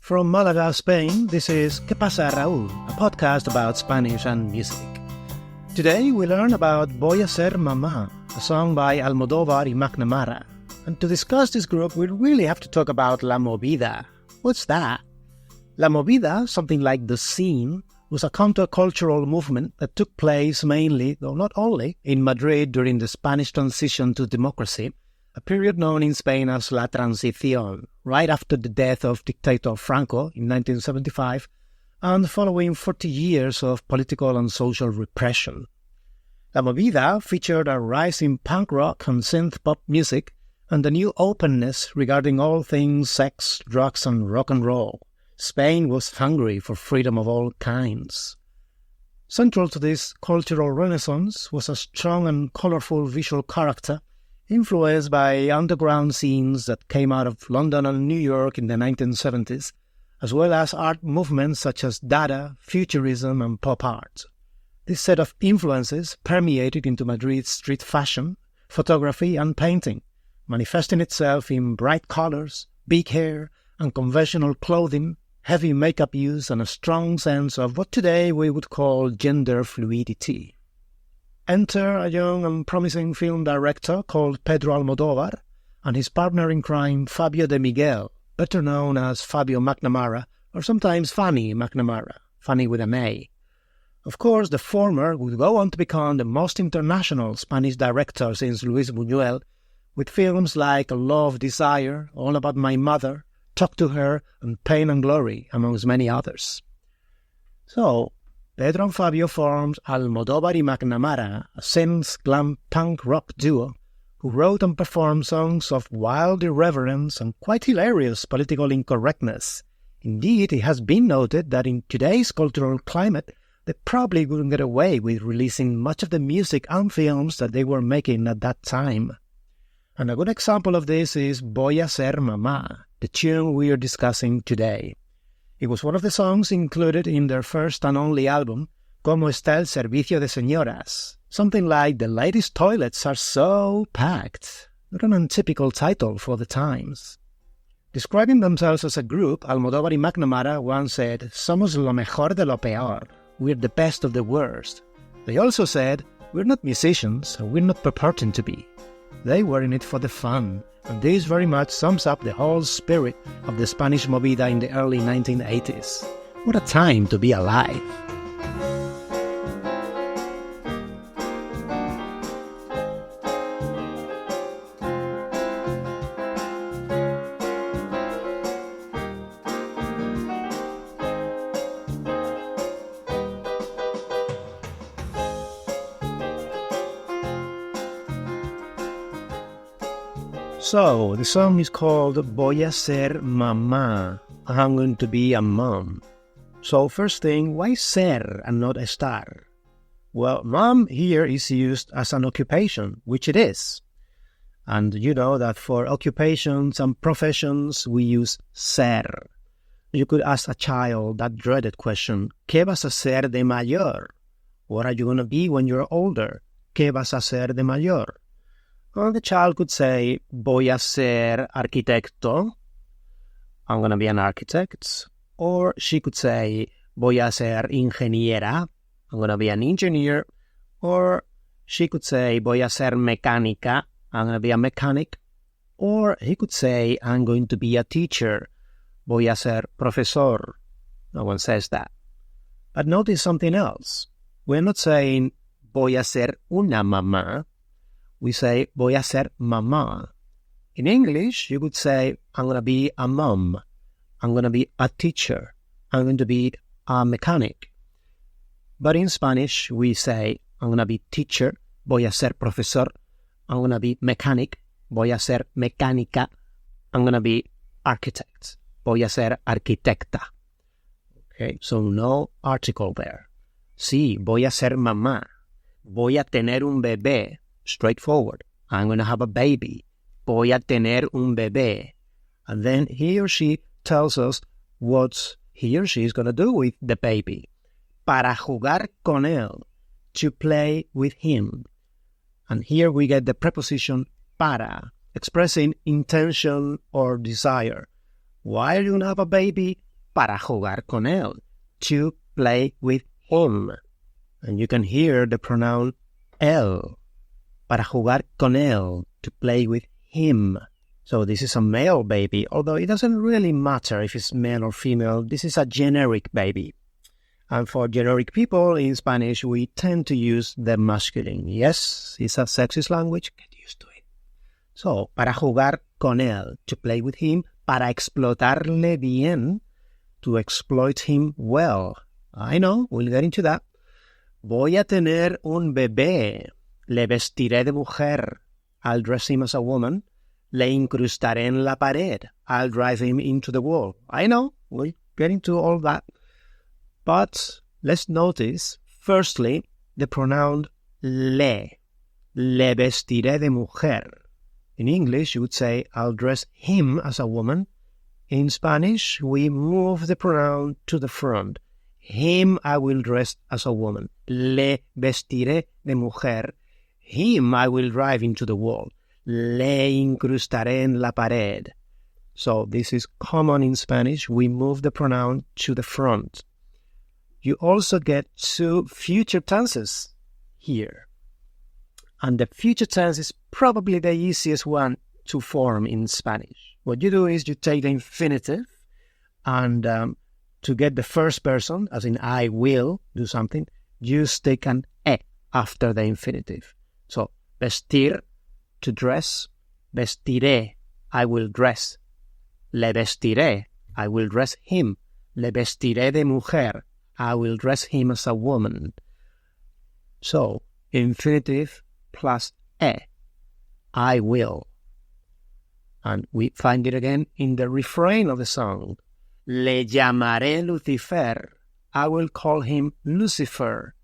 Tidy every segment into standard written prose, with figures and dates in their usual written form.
From Malaga, Spain, this is ¿Qué pasa, Raúl?, a podcast about Spanish and music. Today we learn about Voy a ser mamá, a song by Almodóvar y McNamara. And to discuss this group, we really have to talk about La Movida. What's that? La Movida, something like the scene, was a countercultural movement that took place mainly, though not only, in Madrid during the Spanish transition to democracy, a period known in Spain as La Transición, right after the death of dictator Franco in 1975, and following 40 years of political and social repression. La Movida featured a rise in punk rock and synth-pop music, and a new openness regarding all things sex, drugs, and rock and roll. Spain was hungry for freedom of all kinds. Central to this cultural renaissance was a strong and colorful visual character, influenced by underground scenes that came out of London and New York in the 1970s, as well as art movements such as Dada, Futurism, and pop art. This set of influences permeated into Madrid's street fashion, photography, and painting, manifesting itself in bright colors, big hair, unconventional clothing, heavy makeup use, and a strong sense of what today we would call gender fluidity. Enter a young and promising film director called Pedro Almodóvar and his partner in crime Fabio de Miguel, better known as Fabio McNamara, or sometimes Fanny McNamara, Fanny with an A. Of course, the former would go on to become the most international Spanish director since Luis Buñuel, with films like Love, Desire, All About My Mother, Talk to Her, and Pain and Glory, amongst many others. So, Pedro and Fabio formed Almodóvar y McNamara, a synth glam punk rock duo who wrote and performed songs of wild irreverence and quite hilarious political incorrectness. Indeed, it has been noted that in today's cultural climate, they probably wouldn't get away with releasing much of the music and films that they were making at that time. And a good example of this is Voy a ser mamá, the tune we are discussing today. It was one of the songs included in their first and only album, Cómo está el servicio de señoras, something like The Ladies' Toilets Are So Packed, not an untypical title for the times. Describing themselves as a group, Almodóvar y McNamara once said, Somos lo mejor de lo peor, we're the best of the worst. They also said, we're not musicians and we're not purporting to be. They were in it for the fun, and this very much sums up the whole spirit of the Spanish movida in the early 1980s. What a time to be alive! So, the song is called Voy a ser mamá. I'm going to be a mom. So, first thing, why ser and not estar? Well, mom here is used as an occupation, which it is. And you know that for occupations and professions, we use ser. You could ask a child that dreaded question, ¿Qué vas a ser de mayor? What are you going to be when you're older? ¿Qué vas a ser de mayor? Or the child could say, voy a ser arquitecto. I'm going to be an architect. Or she could say, voy a ser ingeniera. I'm going to be an engineer. Or she could say, voy a ser mecánica. I'm going to be a mechanic. Or he could say, I'm going to be a teacher. Voy a ser profesor. No one says that. But notice something else. We're not saying, voy a ser una mamá. We say, voy a ser mamá. In English, you could say, I'm going to be a mom. I'm going to be a teacher. I'm going to be a mechanic. But in Spanish, we say, I'm going to be teacher. Voy a ser profesor. I'm going to be mechanic. Voy a ser mecánica. I'm going to be architect. Voy a ser arquitecta. Okay, so no article there. Sí, voy a ser mamá. Voy a tener un bebé. Straightforward. I'm going to have a baby. Voy a tener un bebé. And then he or she tells us what he or she is going to do with the baby. Para jugar con él. To play with him. And here we get the preposition para, expressing intention or desire. Why are you going to have a baby? para jugar con él, to play with him. And you can hear the pronoun él, para jugar con él, to play with him. So this is a male baby, although it doesn't really matter if it's male or female. This is a generic baby. And for generic people in Spanish, we tend to use the masculine. Yes, it's a sexist language. Get used to it. So, para jugar con él, to play with him, para explotarle bien, to exploit him well. I know, we'll get into that. Voy a tener un bebé. Le vestiré de mujer. I'll dress him as a woman. Le incrustaré en la pared. I'll drive him into the wall. I know, we'll get into all that. But let's notice, firstly, the pronoun le. Le vestiré de mujer. In English, you would say, I'll dress him as a woman. In Spanish, we move the pronoun to the front. Him I will dress as a woman. Le vestiré de mujer. Him I will drive into the wall. Le incrustaré en la pared. So this is common in Spanish. We move the pronoun to the front. You also get two future tenses here. And the future tense is probably the easiest one to form in Spanish. What you do is you take the infinitive and to get the first person, as in I will do something, you stick an e after the infinitive. So vestir, to dress, vestiré, I will dress. Le vestiré, I will dress him. Le vestiré de mujer, I will dress him as a woman. So, infinitive plus e, I will. And we find it again in the refrain of the song. Le llamaré Lucifer, I will call him Lucifer.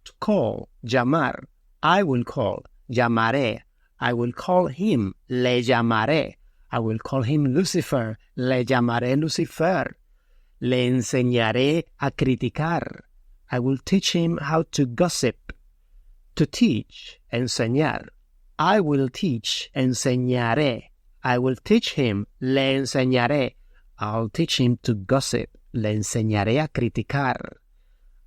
To call, llamar, I will call, llamaré. I will call him, le llamaré. I will call him Lucifer, le llamaré Lucifer. Le enseñaré a criticar. I will teach him how to gossip. To teach, enseñar. I will teach, enseñaré. I will teach him, le enseñaré. I'll teach him to gossip. Le enseñaré a criticar.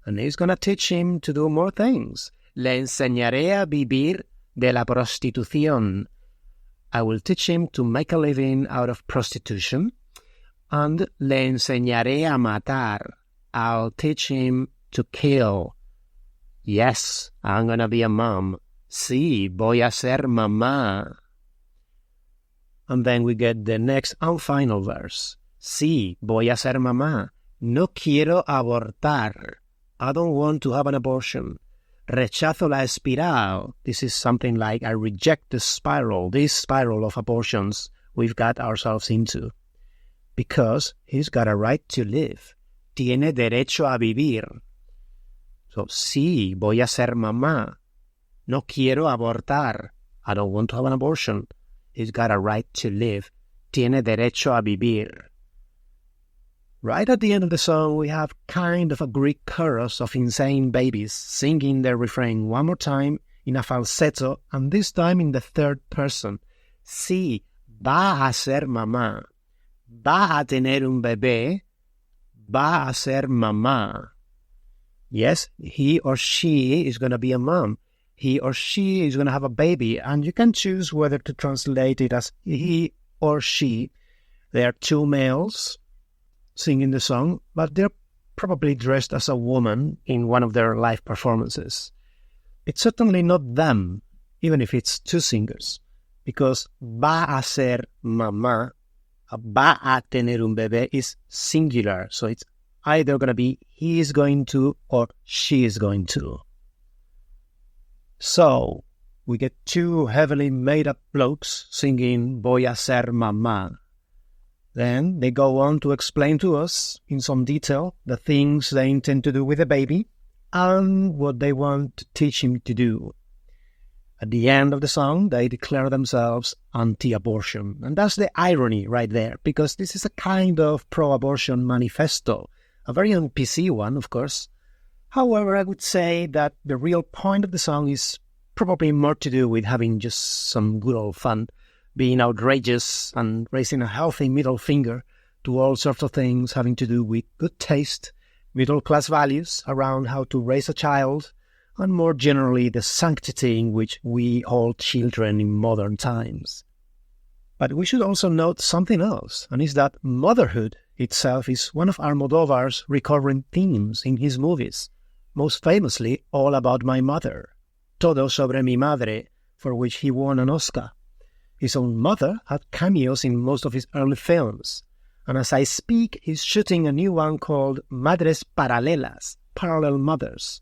And he's going to teach him to do more things. Le enseñaré a vivir de la prostitución. I will teach him to make a living out of prostitution. And le enseñaré a matar. I'll teach him to kill. Yes, I'm going to be a mom. Sí, voy a ser mamá. And then we get the next and final verse. Sí, voy a ser mamá. No quiero abortar. I don't want to have an abortion. Rechazo la espiral. This is something like I reject the spiral, this spiral of abortions we've got ourselves into. Because he's got a right to live. Tiene derecho a vivir. So, sí, voy a ser mamá. No quiero abortar. I don't want to have an abortion. He's got a right to live. Tiene derecho a vivir. Right at the end of the song, we have kind of a Greek chorus of insane babies singing their refrain one more time in a falsetto, and this time in the third person. Sí, va a ser mamá. Va a tener un bebé. Va a ser mamá. Yes, he or she is going to be a mom. He or she is going to have a baby, and you can choose whether to translate it as he or she. There are two males singing the song, but they're probably dressed as a woman in one of their live performances. It's certainly not them, even if it's two singers, because va a ser mamá, va a tener un bebé is singular, so it's either going to be he is going to or she is going to. So, we get two heavily made-up blokes singing Voy a ser mamá. Then they go on to explain to us in some detail the things they intend to do with the baby and what they want to teach him to do. At the end of the song, they declare themselves anti-abortion. And that's the irony right there, because this is a kind of pro-abortion manifesto, a very un-PC one, of course. However, I would say that the real point of the song is probably more to do with having just some good old fun, being outrageous and raising a healthy middle finger to all sorts of things having to do with good taste, middle-class values around how to raise a child, and more generally the sanctity in which we hold children in modern times. But we should also note something else, and is that motherhood itself is one of Almodóvar's recurrent themes in his movies, most famously All About My Mother, Todo sobre mi madre, for which he won an Oscar. His own mother had cameos in most of his early films, and as I speak, he's shooting a new one called Madres Paralelas, Parallel Mothers.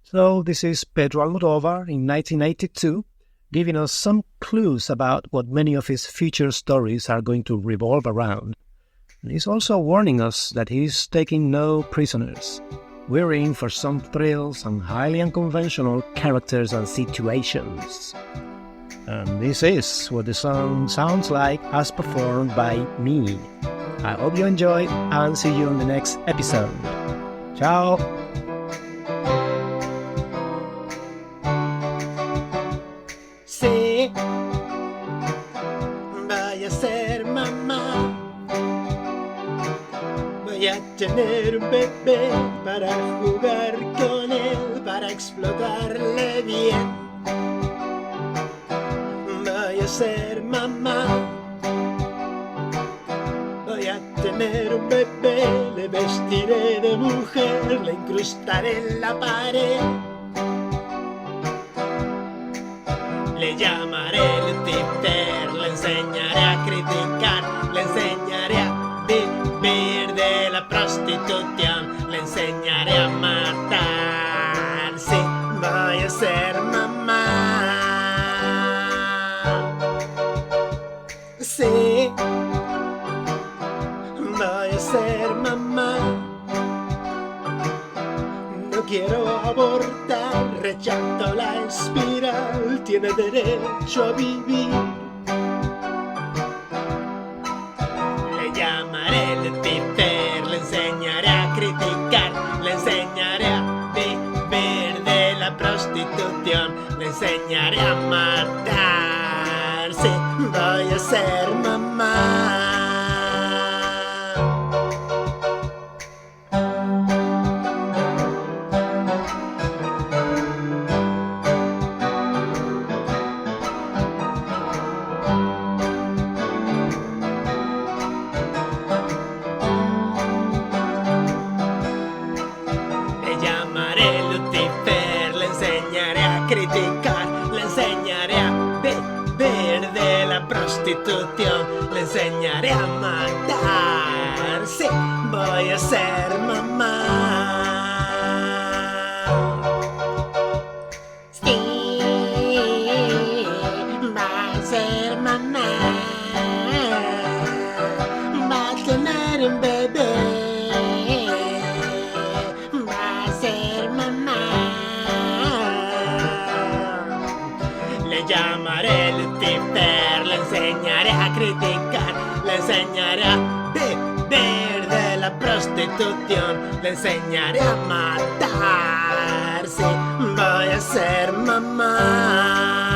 So this is Pedro Almodóvar in 1982, giving us some clues about what many of his future stories are going to revolve around. And he's also warning us that he's taking no prisoners. We're in for some thrills and highly unconventional characters and situations. And this is what the song sounds like as performed by me. I hope you enjoy and see you in the next episode. Ciao! Sí, voy a ser mamá. Voy a tener un bebé para jugar con él, para explotarle bien. Voy a ser mamá. Voy a tener un bebé, le vestiré de mujer, le incrustaré en la pared. Le llamaré Lucifer, le enseñaré a criticar, le enseñaré a vivir de la prostitución, le enseñaré a matar. Sí, voy a ser mamá. Sí, voy a ser mamá. No quiero abortar, rechazo la espiral, tiene derecho a vivir. Le llamaré Lucifer, le enseñaré a criticar, le enseñaré a vivir de la prostitución, le enseñaré a matar. Sí, voy a ser mamá. Criticar, le enseñaré a beber de la prostitución, le enseñaré a matar. Sí, voy a ser mamá. Sí, va a ser mamá. Va a tener un bebé. Va a ser mamá. Le llamaré Lucifer, le enseñaré a criticar, le enseñaré a beber de la prostitución, le enseñaré a matar. Sí, voy a ser mamá.